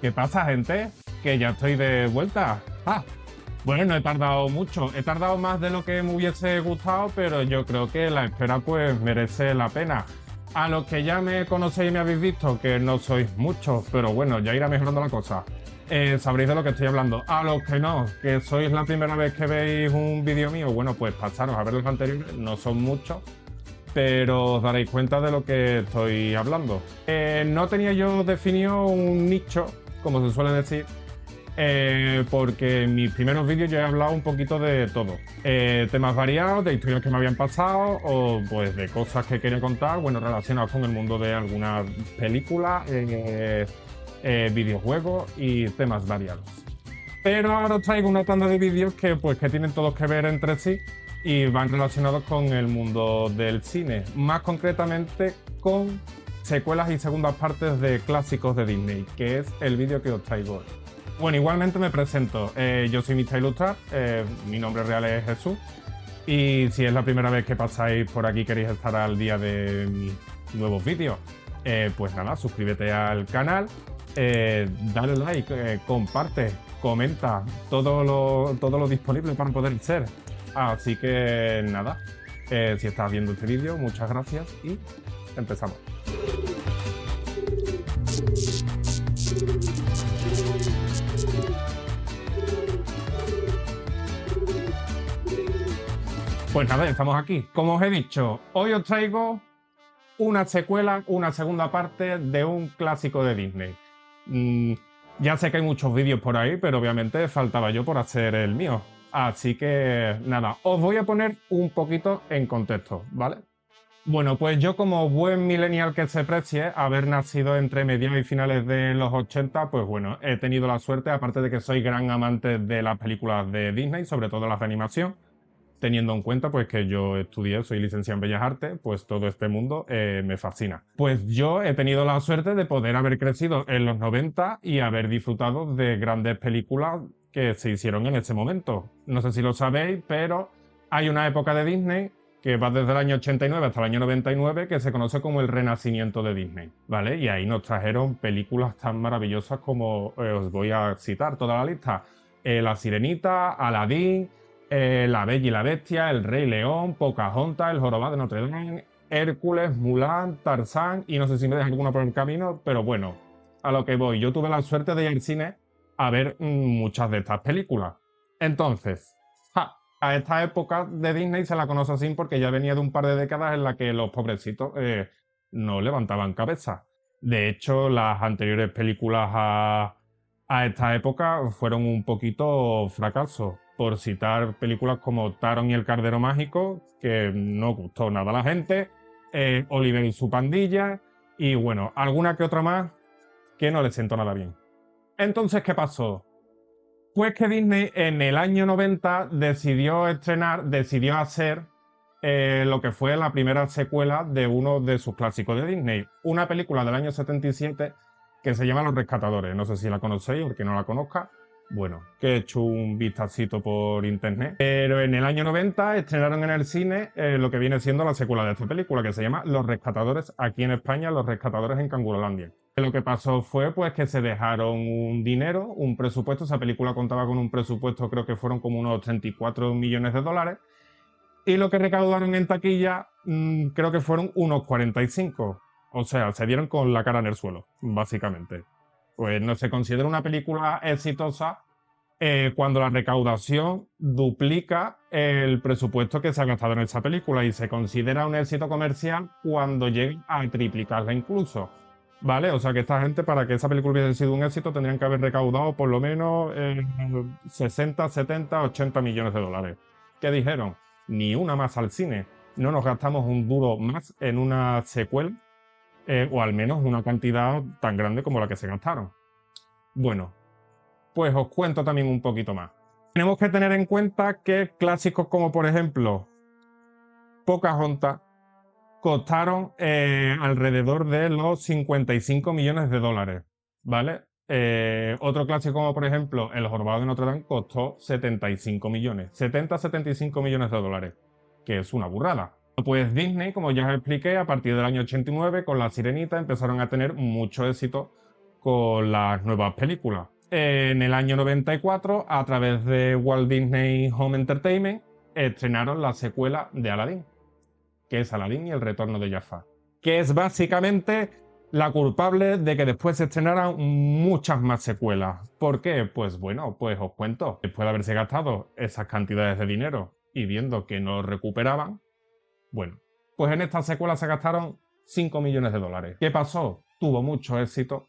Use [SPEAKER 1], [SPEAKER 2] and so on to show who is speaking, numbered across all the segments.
[SPEAKER 1] ¿Qué pasa, gente? Que ya estoy de vuelta. Bueno, no he tardado mucho. He tardado más de lo que me hubiese gustado, pero yo creo que la espera pues merece la pena. A los que ya me conocéis y me habéis visto, que no sois muchos, pero bueno, ya irá mejorando la cosa. Sabréis de lo que estoy hablando. A los que no, que sois la primera vez que veis un vídeo mío, bueno, pues pasaros a ver los anteriores, no son muchos, pero os daréis cuenta de lo que estoy hablando. No tenía yo definido un nicho, como se suele decir, porque en mis primeros vídeos yo he hablado un poquito de todo. Temas variados, de historias que me habían pasado o pues de cosas que quería contar, bueno, relacionadas con el mundo de algunas películas, videojuegos y temas variados. Pero ahora os traigo una tanda de vídeos que tienen todos que ver entre sí y van relacionados con el mundo del cine, más concretamente con secuelas y segundas partes de clásicos de Disney, que es el vídeo que os traigo hoy. Bueno, igualmente me presento, yo soy Mr. Ilustrar, mi nombre real es Jesús, y si es la primera vez que pasáis por aquí, queréis estar al día de mis nuevos vídeos, pues nada, suscríbete al canal, dale like, comparte, comenta, todo lo disponible para poder ser. Así que nada, si estás viendo este vídeo, muchas gracias y empezamos. Pues nada, estamos aquí. Como os he dicho, hoy os traigo una secuela, una segunda parte de un clásico de Disney. Ya sé que hay muchos vídeos por ahí, pero obviamente faltaba yo por hacer el mío. Así que nada, os voy a poner un poquito en contexto, ¿vale? Bueno, pues yo como buen millennial que se precie, haber nacido entre mediados y finales de los 80, pues bueno, he tenido la suerte, aparte de que soy gran amante de las películas de Disney, sobre todo las de animación, teniendo en cuenta pues que yo estudié, soy licenciado en Bellas Artes, pues todo este mundo me fascina. Pues yo he tenido la suerte de poder haber crecido en los 90 y haber disfrutado de grandes películas que se hicieron en ese momento. No sé si lo sabéis, pero hay una época de Disney que va desde el año 89 hasta el año 99, que se conoce como el renacimiento de Disney, ¿vale? Y ahí nos trajeron películas tan maravillosas como, os voy a citar toda la lista, La Sirenita, Aladdin, La Bella y la Bestia, El Rey León, Pocahontas, El Jorobado de Notre Dame, Hércules, Mulan, Tarzán, y no sé si me deja alguna por el camino, pero bueno, a lo que voy, yo tuve la suerte de ir al cine a ver muchas de estas películas. Entonces, a esta época de Disney se la conoce así porque ya venía de un par de décadas en las que los pobrecitos no levantaban cabeza. De hecho, las anteriores películas a esta época fueron un poquito fracasos. Por citar películas como Taron y el Cardero Mágico, que no gustó nada a la gente, Oliver y su pandilla, y bueno, alguna que otra más que no le sentó nada bien. Entonces, ¿qué pasó? Pues que Disney en el año 90 decidió hacer lo que fue la primera secuela de uno de sus clásicos de Disney, una película del año 77 que se llama Los Rescatadores. No sé si la conocéis o el que no la conozca. Bueno, que he hecho un vistacito por internet. Pero en el año 90 estrenaron en el cine lo que viene siendo la secuela de esta película, que se llama Los Rescatadores, aquí en España, Los Rescatadores en Cangurolandia. Lo que pasó fue pues que se dejaron un dinero, un presupuesto, esa película contaba con un presupuesto, creo que fueron como unos 34 millones de dólares, y lo que recaudaron en taquilla creo que fueron unos 45. O sea, se dieron con la cara en el suelo, básicamente. Pues no se considera una película exitosa cuando la recaudación duplica el presupuesto que se ha gastado en esa película, y se considera un éxito comercial cuando llega a triplicarla incluso. ¿Vale? O sea que esta gente, para que esa película hubiese sido un éxito, tendrían que haber recaudado por lo menos 60, 70, 80 millones de dólares. ¿Qué dijeron? Ni una más al cine. No nos gastamos un duro más en una secuela, o al menos una cantidad tan grande como la que se gastaron. Bueno, pues os cuento también un poquito más. Tenemos que tener en cuenta que clásicos como por ejemplo Pocahontas costaron alrededor de los 55 millones de dólares, ¿vale? Otro clásico como por ejemplo El Jorobado de Notre Dame costó 75 millones, 70-75 millones de dólares, que es una burrada. Pues Disney, como ya os expliqué, a partir del año 89 con La Sirenita empezaron a tener mucho éxito con las nuevas películas. En el año 94, a través de Walt Disney Home Entertainment, estrenaron la secuela de Aladdin, que es Aladdin y el retorno de Jafar, que es básicamente la culpable de que después se estrenaran muchas más secuelas. ¿Por qué? Pues bueno, pues os cuento. Después de haberse gastado esas cantidades de dinero y viendo que no recuperaban, bueno, pues en esta secuela se gastaron 5 millones de dólares. ¿Qué pasó? Tuvo mucho éxito,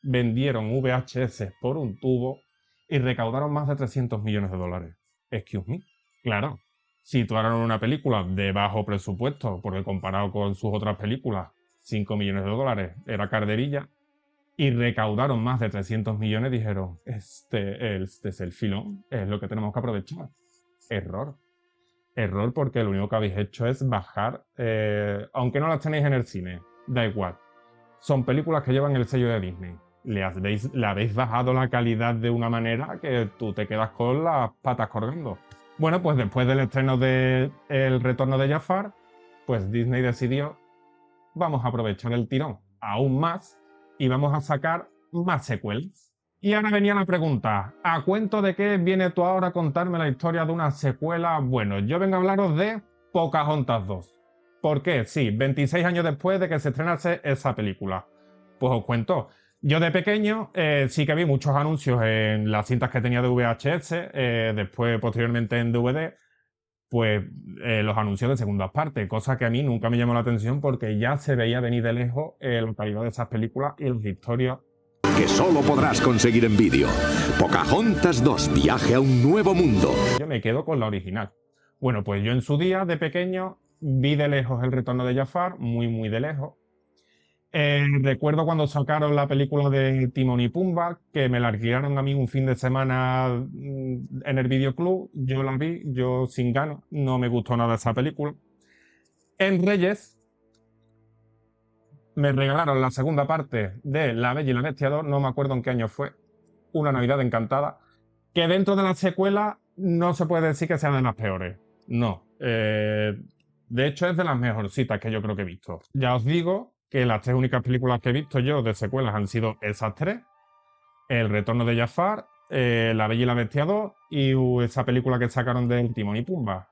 [SPEAKER 1] vendieron VHS por un tubo y recaudaron más de 300 millones de dólares. Excuse me. Claro, situaron una película de bajo presupuesto, porque comparado con sus otras películas, 5 millones de dólares era carderilla, y recaudaron más de 300 millones, dijeron, este es el filón, es lo que tenemos que aprovechar. Error. Error, porque lo único que habéis hecho es bajar, aunque no las tenéis en el cine, da igual. Son películas que llevan el sello de Disney. Le habéis bajado la calidad de una manera que tú te quedas con las patas colgando. Bueno, pues después del estreno de El retorno de Jafar, pues Disney decidió, vamos a aprovechar el tirón aún más y vamos a sacar más secuelas. Y ahora venía la pregunta, ¿a cuento de qué viene tú ahora a contarme la historia de una secuela? Bueno, yo vengo a hablaros de Pocahontas 2. ¿Por qué? Sí, 26 años después de que se estrenase esa película. Pues os cuento. Yo de pequeño sí que vi muchos anuncios en las cintas que tenía de VHS, después posteriormente en DVD, pues los anuncios de segundas partes, cosa que a mí nunca me llamó la atención porque ya se veía venir de lejos la calidad de esas películas y las historias.
[SPEAKER 2] Que solo podrás conseguir en vídeo. Pocahontas 2, viaje a un nuevo mundo.
[SPEAKER 1] Yo me quedo con la original. Bueno, pues yo en su día, de pequeño, vi de lejos El retorno de Jafar, muy de lejos. Recuerdo cuando sacaron la película de Timón y Pumba, que me la alquilaron a mí un fin de semana en el videoclub. Yo la vi, yo sin ganas, no me gustó nada esa película. En Reyes me regalaron la segunda parte de La Bella y la Bestia 2, no me acuerdo en qué año fue, una Navidad encantada, que dentro de la secuela no se puede decir que sea de las peores. No. De hecho, es de las mejorcitas que yo creo que he visto. Ya os digo que las 3 únicas películas que he visto yo de secuelas han sido esas 3. El retorno de Jafar, La Bella y la Bestia 2 y esa película que sacaron de Timón y Pumba.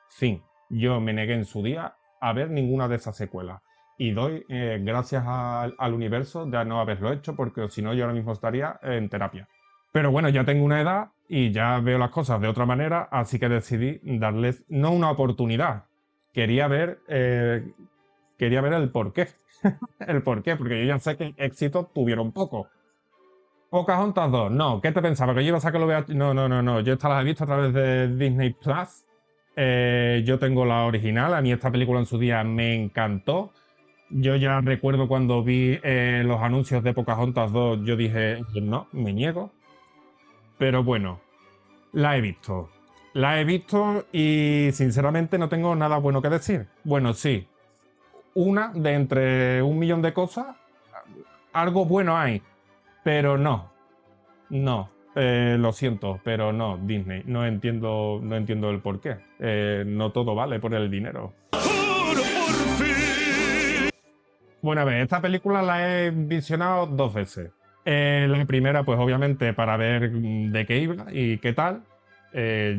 [SPEAKER 1] Fin. Yo me negué en su día a ver ninguna de esas secuelas. Y doy gracias al universo de no haberlo hecho, porque si no yo ahora mismo estaría en terapia. Pero bueno, ya tengo una edad y ya veo las cosas de otra manera, así que decidí darles no una oportunidad. Quería ver el porqué. El porqué, porque yo ya sé que éxito tuvieron poco. Pocahontas 2, no, ¿qué te pensaba? ¿Que yo iba a sacarlo VH? No, yo estas las he visto a través de Disney Plus. Yo tengo la original, a mí esta película en su día me encantó. Yo ya recuerdo cuando vi los anuncios de Pocahontas 2, yo dije, no, me niego. Pero bueno, la he visto. La he visto y sinceramente no tengo nada bueno que decir. Bueno, sí, una de entre un millón de cosas, algo bueno hay, pero no, lo siento, pero no, Disney, no entiendo el porqué. No todo vale por el dinero. Bueno, a ver, esta película la he visionado 2 veces. La primera, pues obviamente para ver de qué iba y qué tal.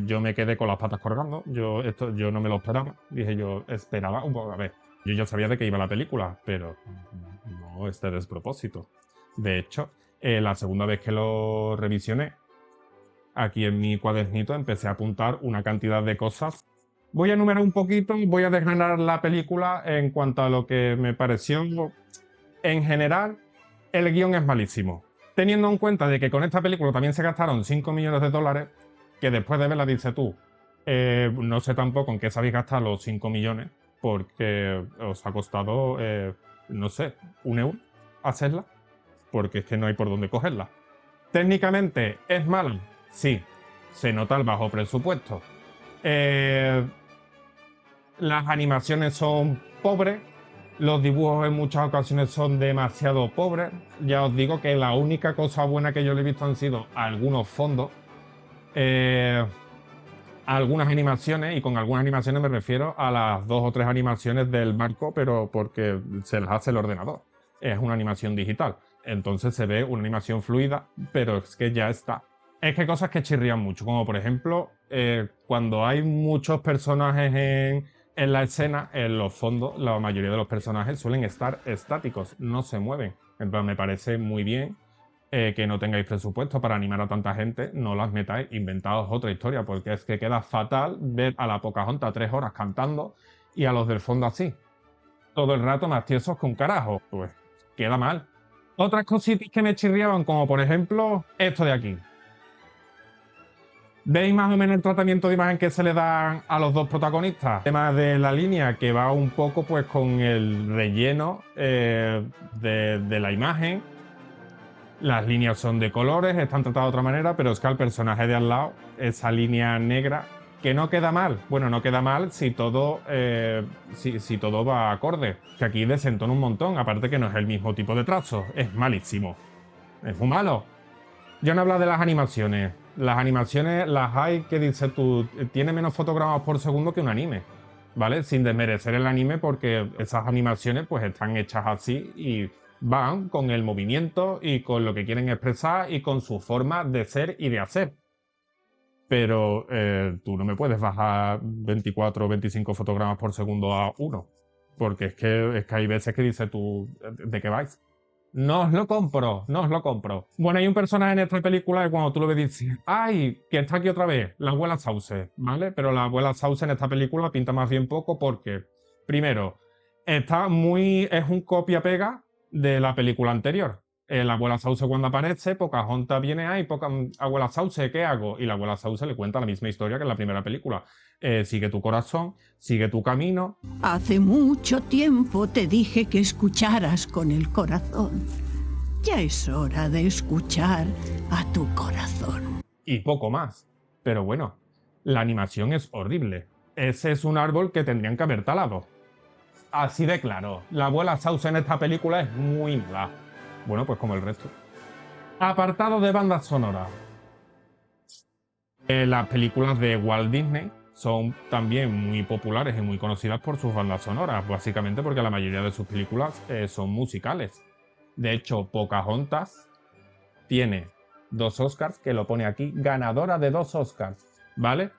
[SPEAKER 1] Yo me quedé con las patas colgando. Yo no me lo esperaba. Dije, yo esperaba un poco. A ver, yo ya sabía de qué iba la película, pero no este despropósito. De hecho, la segunda vez que lo revisioné, aquí en mi cuadernito empecé a apuntar una cantidad de cosas. Voy a enumerar un poquito, voy a desgranar la película en cuanto a lo que me pareció. En general, el guión es malísimo. Teniendo en cuenta de que con esta película también se gastaron 5 millones de dólares, que después de verla dices tú, no sé tampoco en qué sabéis gastar los 5 millones, porque os ha costado, no sé, €1 hacerla, porque es que no hay por dónde cogerla. Técnicamente, ¿es mala? Sí, se nota el bajo presupuesto. Las animaciones son pobres, los dibujos en muchas ocasiones son demasiado pobres. Ya os digo que la única cosa buena que yo le he visto han sido algunos fondos, algunas animaciones, y con algunas animaciones me refiero a las 2 o 3 animaciones del barco, pero porque se las hace el ordenador. Es una animación digital. Entonces se ve una animación fluida, pero es que ya está. Es que hay cosas que chirrían mucho, como por ejemplo, cuando hay muchos personajes en la escena, en los fondos, la mayoría de los personajes suelen estar estáticos, no se mueven. Entonces me parece muy bien que no tengáis presupuesto para animar a tanta gente, no las metáis, inventaos otra historia, porque es que queda fatal ver a la Pocahontas 3 horas cantando y a los del fondo así. Todo el rato más tiesos que un carajo. Pues queda mal. Otras cositas que me chirriaban, como por ejemplo esto de aquí. ¿Veis más o menos el tratamiento de imagen que se le da a los dos protagonistas? El tema de la línea que va un poco pues con el relleno de la imagen. Las líneas son de colores, están tratadas de otra manera, pero es que al personaje de al lado, esa línea negra, que no queda mal. Bueno, no queda mal si todo, si todo va acorde. Que aquí desentona un montón, aparte que no es el mismo tipo de trazo. Es malísimo. Es muy malo. Yo no hablo de las animaciones. Las animaciones las hay que dices tú, tiene menos fotogramas por segundo que un anime, ¿vale? Sin desmerecer el anime porque esas animaciones pues están hechas así y van con el movimiento y con lo que quieren expresar y con su forma de ser y de hacer. Pero tú no me puedes bajar 24 o 25 fotogramas por segundo a uno, porque es que hay veces que dices tú, ¿de qué vais? No os lo compro, no os lo compro. Bueno, hay un personaje en esta película que cuando tú lo ves dices, ¡ay! Que está aquí otra vez, la abuela Sauce, ¿vale? Pero la abuela Sauce en esta película pinta más bien poco porque, primero, es un copia-pega de la película anterior. La abuela Sauce cuando aparece, Pocahontas viene ahí, abuela Sauce, ¿qué hago? Y la abuela Sauce le cuenta la misma historia que en la primera película. Sigue tu corazón, sigue tu camino.
[SPEAKER 3] Hace mucho tiempo te dije que escucharas con el corazón. Ya es hora de escuchar a tu corazón.
[SPEAKER 1] Y poco más. Pero bueno, la animación es horrible. Ese es un árbol que tendrían que haber talado. Así de claro, la abuela Sauce en esta película es muy mala. Bueno, pues como el resto. Apartado de bandas sonoras. Las películas de Walt Disney son también muy populares y muy conocidas por sus bandas sonoras, básicamente porque la mayoría de sus películas son musicales. De hecho, Pocahontas tiene 2 Oscars, que lo pone aquí, ganadora de 2 Oscars, ¿vale?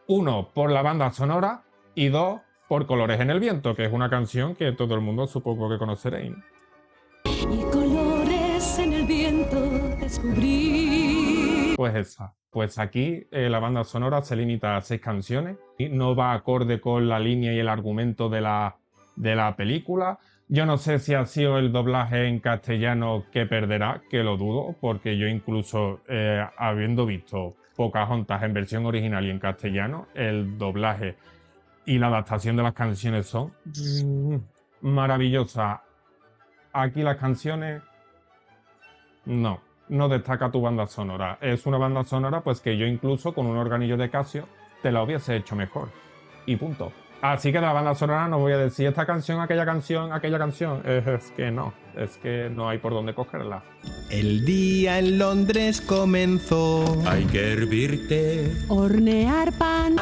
[SPEAKER 1] 1 por la banda sonora y 2 por Colores en el Viento, que es una canción que todo el mundo supongo que conoceréis.
[SPEAKER 3] Y colores en el viento descubrí.
[SPEAKER 1] Pues esa. Pues aquí la banda sonora se limita a 6 canciones y no va acorde con la línea y el argumento de la película. Yo no sé si ha sido el doblaje en castellano que perderá, que lo dudo, porque yo incluso habiendo visto Pocahontas en versión original y en castellano, el doblaje y la adaptación de las canciones son maravillosas. Aquí las canciones no destaca tu banda sonora. Es una banda sonora pues que yo incluso con un organillo de Casio te la hubiese hecho mejor. Y punto. Así que de la banda sonora no voy a decir esta canción, aquella canción, aquella canción. Es que no hay por dónde cogerla.
[SPEAKER 4] El día en Londres comenzó. Hay que hervirte.
[SPEAKER 3] Hornear pan.
[SPEAKER 5] Una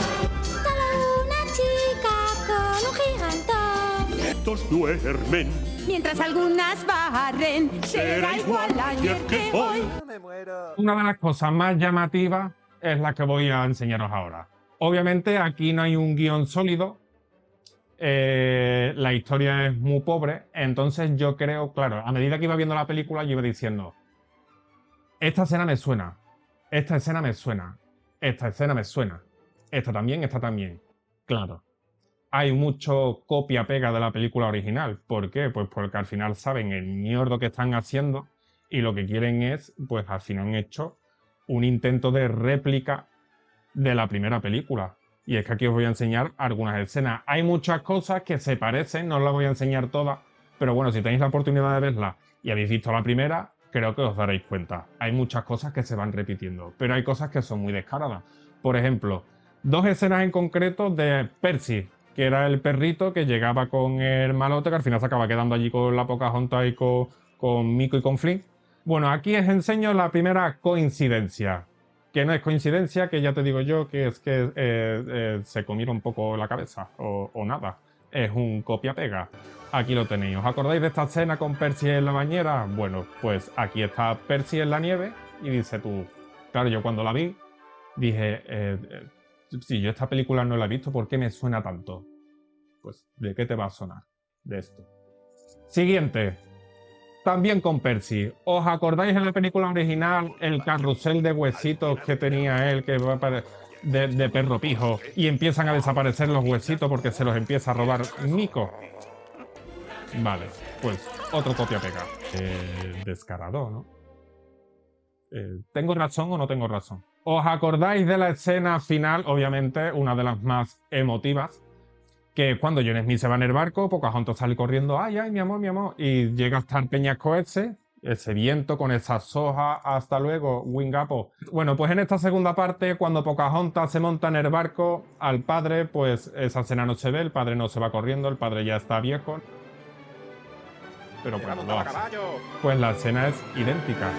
[SPEAKER 5] chica con un gigante.
[SPEAKER 4] Estos duermen.
[SPEAKER 3] Mientras algunas barren, será igual ayer que hoy.
[SPEAKER 1] Una de las cosas más llamativas es la que voy a enseñaros ahora. Obviamente aquí no hay un guión sólido. La historia es muy pobre, entonces yo creo, claro, a medida que iba viendo la película yo iba diciendo, esta escena me suena, esta escena me suena, esta escena me suena, esta también, claro. Hay mucho copia-pega de la película original. ¿Por qué? Pues porque al final saben el mierdo que están haciendo y lo que quieren es, pues al final han hecho un intento de réplica de la primera película. Y es que aquí os voy a enseñar algunas escenas. Hay muchas cosas que se parecen, no os las voy a enseñar todas, pero bueno, si tenéis la oportunidad de verlas y habéis visto la primera, creo que os daréis cuenta. Hay muchas cosas que se van repitiendo, pero hay cosas que son muy descaradas. Por ejemplo, 2 escenas en concreto de Percy, que era el perrito que llegaba con el malote, que al final se acaba quedando allí con la Pocahontas y con Mico y con Flynn. Bueno, aquí os enseño la primera coincidencia. Que no es coincidencia, que ya te digo yo que es que se comieron un poco la cabeza o nada. Es un copia-pega. aquí lo tenéis. ¿Os acordáis de esta escena con Percy en la bañera? Bueno, pues aquí está Percy en la nieve y dice tú, claro, yo cuando la vi dije, si yo esta película no la he visto, ¿por qué me suena tanto? Pues, ¿de qué te va a sonar? De esto. Siguiente. También con Percy. ¿Os acordáis en la película original el carrusel de huesitos que tenía él, que va de perro pijo, y empiezan a desaparecer los huesitos porque se los empieza a robar Nico? Vale, pues otro copia-pega. Descarado, ¿no? ¿Tengo razón o no tengo razón? ¿Os acordáis de la escena final? Obviamente, una de las más emotivas, que es cuando John Smith se va en el barco, Pocahontas sale corriendo, ay, mi amor, y llega hasta el peñasco ese viento con esas hojas, hasta luego, Wingapo. Bueno, pues en esta segunda parte, cuando Pocahontas se monta en el barco, al padre, pues esa escena no se ve, el padre no se va corriendo, el padre ya está viejo. Pero pues la escena es idéntica.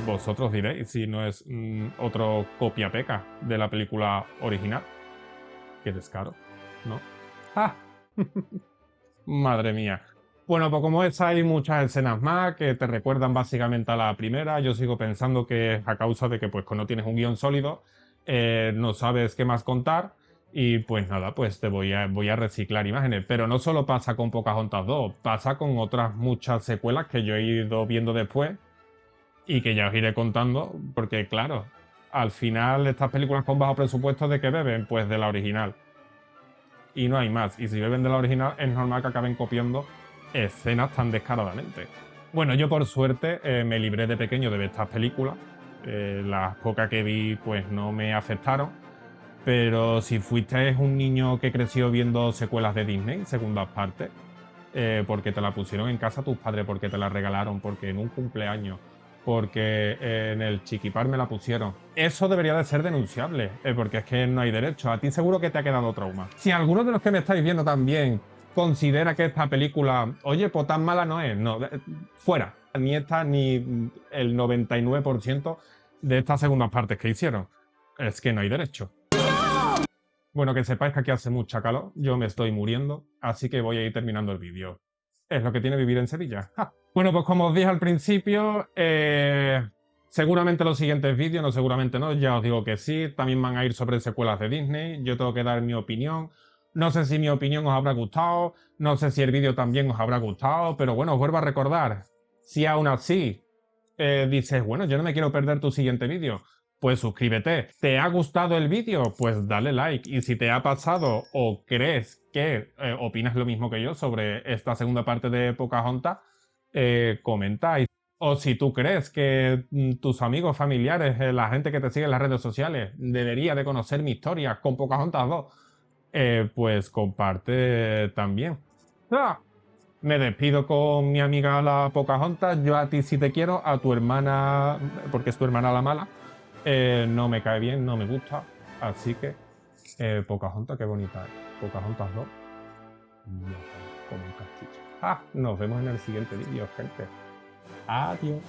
[SPEAKER 1] Vosotros diréis si no es otro copia-peca de la película original. Qué descaro, ¿no? ¡Ah! Madre mía. Bueno, pues como esa hay muchas escenas más que te recuerdan básicamente a la primera. Yo sigo pensando que es a causa de que pues no tienes un guión sólido, no sabes qué más contar y pues nada, pues te voy a reciclar imágenes. Pero no solo pasa con Pocahontas 2, pasa con otras muchas secuelas que yo he ido viendo después y que ya os iré contando, porque claro, al final estas películas con bajo presupuesto, ¿de qué beben? Pues de la original. Y no hay más. Y si beben de la original, es normal que acaben copiando escenas tan descaradamente. Bueno, yo por suerte me libré de pequeño de ver estas películas. Las pocas que vi pues no me afectaron. Pero si fuiste un niño que creció viendo secuelas de Disney, segundas partes, porque te la pusieron en casa tus padres, porque te la regalaron, porque en un cumpleaños, porque en el Chiquipar me la pusieron. Eso debería de ser denunciable, porque es que no hay derecho. A ti seguro que te ha quedado trauma. Si alguno de los que me estáis viendo también considera que esta película, oye, pues tan mala no es, no, fuera. Ni esta ni el 99% de estas segundas partes que hicieron. Es que no hay derecho. Bueno, que sepáis que aquí hace mucha calor, yo me estoy muriendo, así que voy a ir terminando el vídeo. Es lo que tiene vivir en Sevilla. ¡Ja! Bueno, pues como os dije al principio, seguramente los siguientes vídeos, no seguramente no, ya os digo que sí, también van a ir sobre secuelas de Disney, yo tengo que dar mi opinión. No sé si mi opinión os habrá gustado, no sé si el vídeo también os habrá gustado, pero bueno, os vuelvo a recordar, si aún así dices, bueno, yo no me quiero perder tu siguiente vídeo, pues suscríbete. ¿Te ha gustado el vídeo? Pues dale like. Y si te ha pasado o crees que opinas lo mismo que yo sobre esta segunda parte de Pocahontas, comenta. O si tú crees que tus amigos, familiares, la gente que te sigue en las redes sociales debería de conocer mi historia con Pocahontas 2, pues comparte también. ¡Ah! Me despido con mi amiga la Pocahontas. Yo a ti sí te quiero, a tu hermana, porque es tu hermana la mala, no me cae bien, no me gusta. Así que, Pocahontas, qué bonita es. Pocahontas 2, como un castillo. Nos vemos en el siguiente vídeo, gente. Adiós.